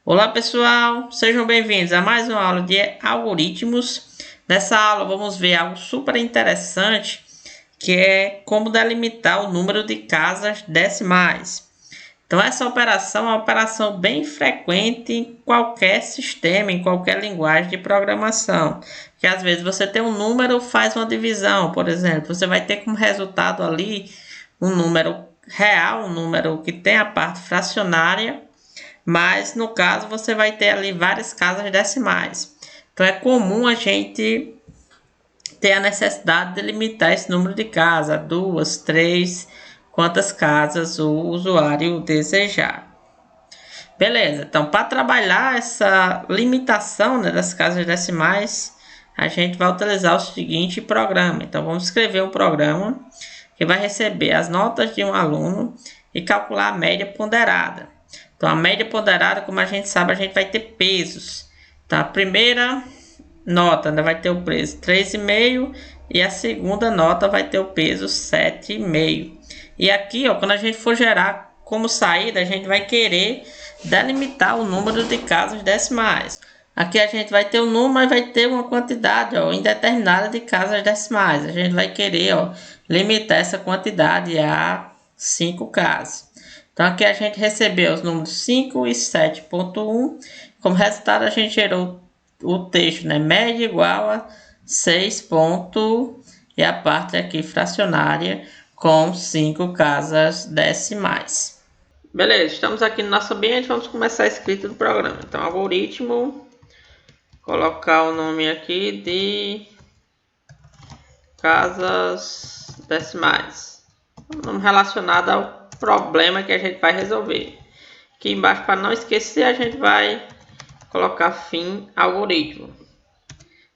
Olá pessoal, sejam bem-vindos a mais uma aula de algoritmos. Nessa aula vamos ver algo super interessante, que é como delimitar o número de casas decimais. Então essa operação é uma operação bem frequente em qualquer sistema, em qualquer linguagem de programação. Que às vezes você tem um número, faz uma divisão, por exemplo, você vai ter como resultado ali um número real, um número que tem a parte fracionária, mas no caso você vai ter ali várias casas decimais. Então é comum a gente ter a necessidade de limitar esse número de casas, duas, três, quantas casas o usuário desejar. Beleza, então para trabalhar essa limitação, né, das casas decimais, a gente vai utilizar o seguinte programa. Então vamos escrever um programa que vai receber as notas de um aluno e calcular a média ponderada. Então a média ponderada, como a gente sabe, a gente vai ter pesos. Então a primeira nota, né, vai ter o peso 3,5 e a segunda nota vai ter o peso 7,5. E aqui, ó, quando a gente for gerar como saída, a gente vai querer delimitar o número de casas decimais. Aqui a gente vai ter o número, mas vai ter uma quantidade, ó, indeterminada de casas decimais. A gente vai querer, ó, limitar essa quantidade a 5 casas. Então aqui a gente recebeu os números 5 e 7.1. Como resultado a gente gerou o texto, né? Média igual a 6 ponto, e a parte aqui fracionária com 5 casas decimais. Beleza, estamos aqui no nosso ambiente, vamos começar a escrita do programa. Então, algoritmo, colocar o nome aqui de casas decimais. Um nome relacionado ao problema que a gente vai resolver. Aqui embaixo, para não esquecer, a gente vai colocar fim algoritmo.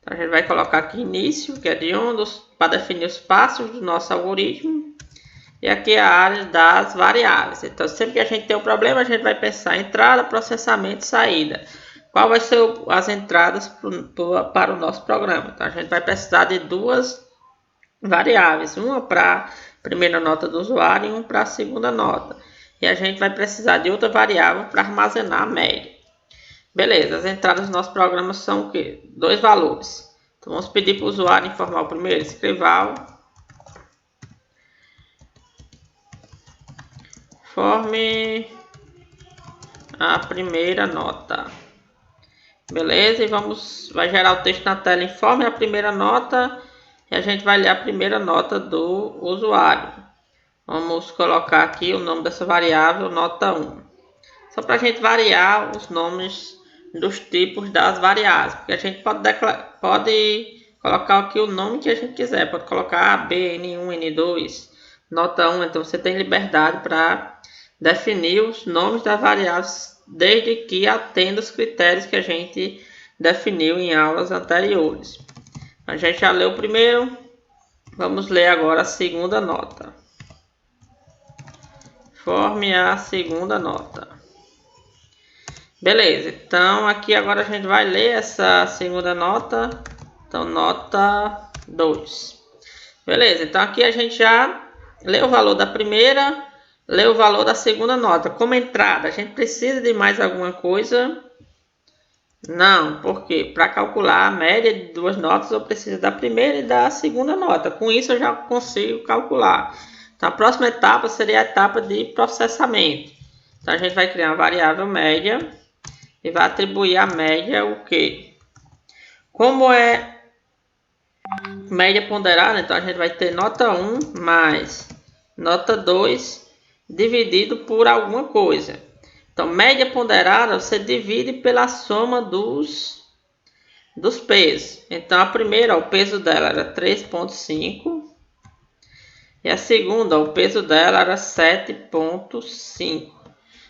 Então, a gente vai colocar aqui início, que é de onde, para definir os passos do nosso algoritmo. E aqui é a área das variáveis. Então, sempre que a gente tem um problema, a gente vai pensar em entrada, processamento e saída. Qual vai ser as entradas para o nosso programa? Então, a gente vai precisar de duas variáveis. Uma para a primeira nota do usuário e uma para a segunda nota. E a gente vai precisar de outra variável para armazenar a média. Beleza, as entradas do nosso programa são o quê? Dois valores. Então, vamos pedir para o usuário informar o primeiro. Escreval forme a primeira nota. Beleza, e vai gerar o texto na tela. Informe a primeira nota e a gente vai ler a primeira nota do usuário. Vamos colocar aqui o nome dessa variável, nota 1. Só para a gente variar os nomes dos tipos das variáveis, porque a gente pode colocar aqui o nome que a gente quiser, pode colocar A, B, N1, N2, nota 1, então você tem liberdade para definir os nomes das variáveis, desde que atenda os critérios que a gente definiu em aulas anteriores. A gente já leu o primeiro, vamos ler agora a segunda nota. Forme a segunda nota. Beleza, então aqui agora a gente vai ler essa segunda nota, então nota 2. Beleza, então aqui a gente já leu o valor da primeira, leu o valor da segunda nota. Como entrada, a gente precisa de mais alguma coisa? Não, porque para calcular a média de duas notas eu preciso da primeira e da segunda nota. Com isso eu já consigo calcular. Então a próxima etapa seria a etapa de processamento. Então a gente vai criar uma variável média e vai atribuir a média o quê? Como é média ponderada, então a gente vai ter nota 1 mais nota 2 dividido por alguma coisa. Então, média ponderada você divide pela soma dos pesos. Então, a primeira, o peso dela era 3,5 e a segunda, o peso dela era 7,5.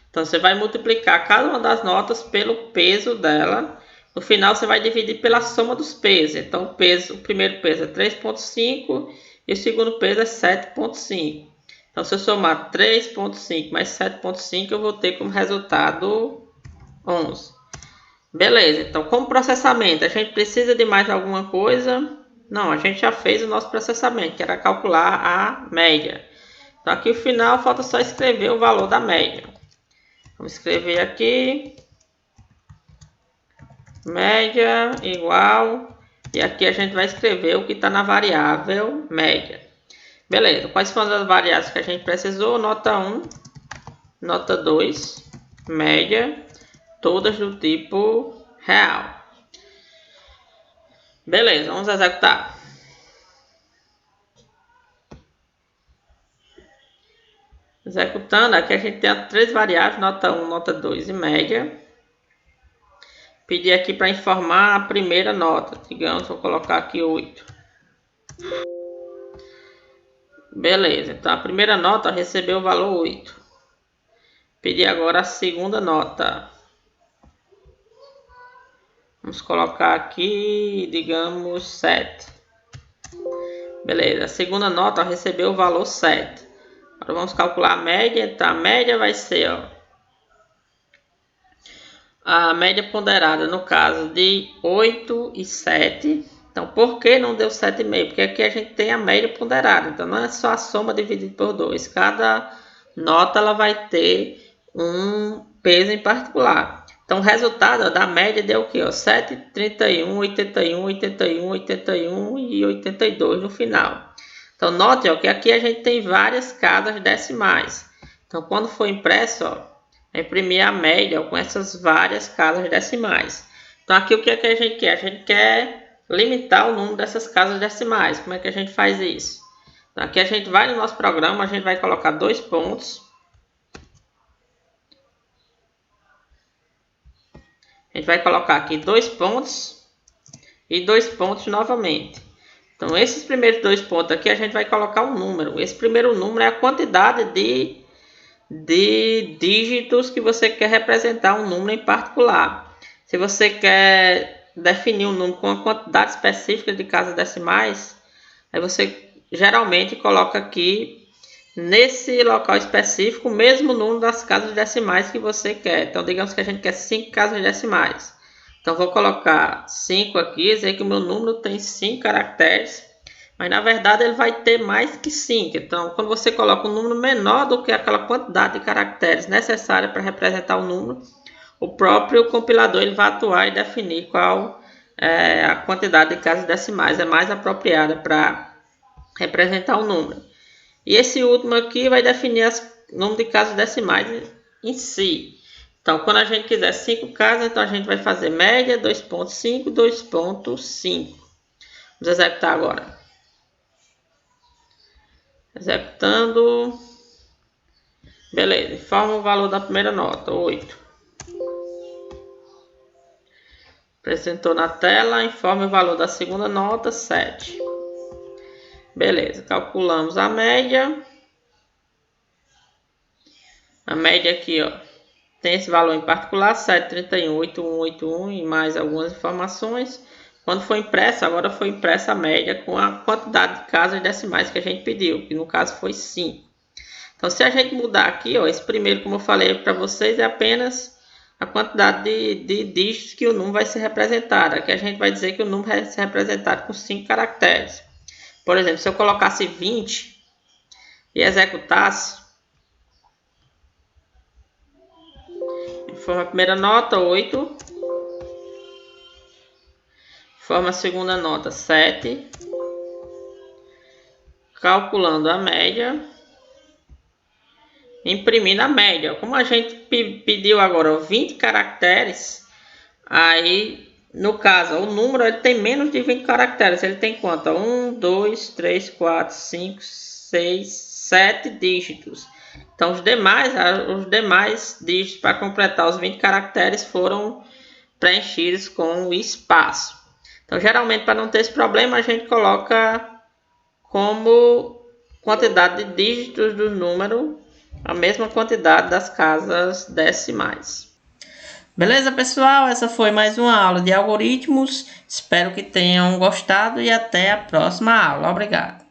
Então, você vai multiplicar cada uma das notas pelo peso dela. No final, você vai dividir pela soma dos pesos. Então, o primeiro peso é 3,5 e o segundo peso é 7,5. Então, se eu somar 3,5 mais 7,5, eu vou ter como resultado 11. Beleza, então, como processamento, a gente precisa de mais alguma coisa? Não, a gente já fez o nosso processamento, que era calcular a média. Então, aqui no final, falta só escrever o valor da média. Vamos escrever aqui média igual, e aqui a gente vai escrever o que está na variável média. Beleza, quais foram as variáveis que a gente precisou? Nota 1, nota 2, média, todas do tipo real. Beleza, vamos executar. Executando, aqui a gente tem 3 variáveis, nota 1, nota 2 e média. Pedir aqui para informar a primeira nota, digamos, vou colocar aqui 8. Beleza, então a primeira nota recebeu o valor 8. Pedir agora a segunda nota. Vamos colocar aqui, digamos, 7. Beleza, a segunda nota recebeu o valor 7. Agora vamos calcular a média. Então a média vai ser, ó, a média ponderada no caso de 8 e 7. Então por que não deu 7,5? Porque aqui a gente tem a média ponderada. Então não é só a soma dividida por 2. Cada nota ela vai ter um peso em particular. Então o resultado da média deu o que? 7, 31, 81, 81, 81 e 82 no final. Então note, ó, que aqui a gente tem várias casas decimais. Então quando for impresso, ó, imprimir a média, ó, com essas várias casas decimais. Então aqui o que é que a gente quer? A gente quer limitar o número dessas casas decimais. Como é que a gente faz isso? Então, aqui a gente vai no nosso programa, a gente vai colocar 2 pontos. A gente vai colocar aqui 2 pontos e 2 pontos novamente. Então, esses primeiros 2 pontos aqui, a gente vai colocar um número. Esse primeiro número é a quantidade de dígitos que você quer representar um número em particular. Se você quer definir um número com uma quantidade específica de casas decimais, aí você geralmente coloca aqui, nesse local específico, o mesmo número das casas decimais que você quer. Então, digamos que a gente quer 5 casas decimais. Então, vou colocar 5 aqui, dizer que o meu número tem 5 caracteres, mas na verdade ele vai ter mais que 5. Então, quando você coloca um número menor do que aquela quantidade de caracteres necessária para representar o número, o próprio compilador ele vai atuar e definir qual é a quantidade de casas decimais é mais apropriada para representar o número. E esse último aqui vai definir o número de casas decimais em si. Então, quando a gente quiser 5 casas, então a gente vai fazer média 2.5, 2.5. Vamos executar agora. Executando. Beleza, informa o valor da primeira nota, 8. Apresentou na tela, informa o valor da segunda nota, 7. Beleza, calculamos a média. A média aqui, ó, tem esse valor em particular, 731, 8181 e mais algumas informações. Quando for impressa, agora foi impressa a média com a quantidade de casas decimais que a gente pediu, que no caso foi 5. Então, se a gente mudar aqui, ó, esse primeiro, como eu falei para vocês, é apenas a quantidade de dígitos que o número vai ser representado. Aqui a gente vai dizer que o número vai ser representado com 5 caracteres. Por exemplo, se eu colocasse 20 e executasse, forma a primeira nota, 8. Forma a segunda nota, 7. Calculando a média. Imprimindo a média. Como a gente pediu agora 20 caracteres, aí no caso o número ele tem menos de 20 caracteres. Ele tem quanto? 1, 2, 3, 4, 5, 6, 7 dígitos. Então os demais dígitos para completar os 20 caracteres foram preenchidos com o espaço. Então geralmente, para não ter esse problema, a gente coloca como quantidade de dígitos do número a mesma quantidade das casas decimais. Beleza, pessoal? Essa foi mais uma aula de algoritmos. Espero que tenham gostado e até a próxima aula. Obrigado.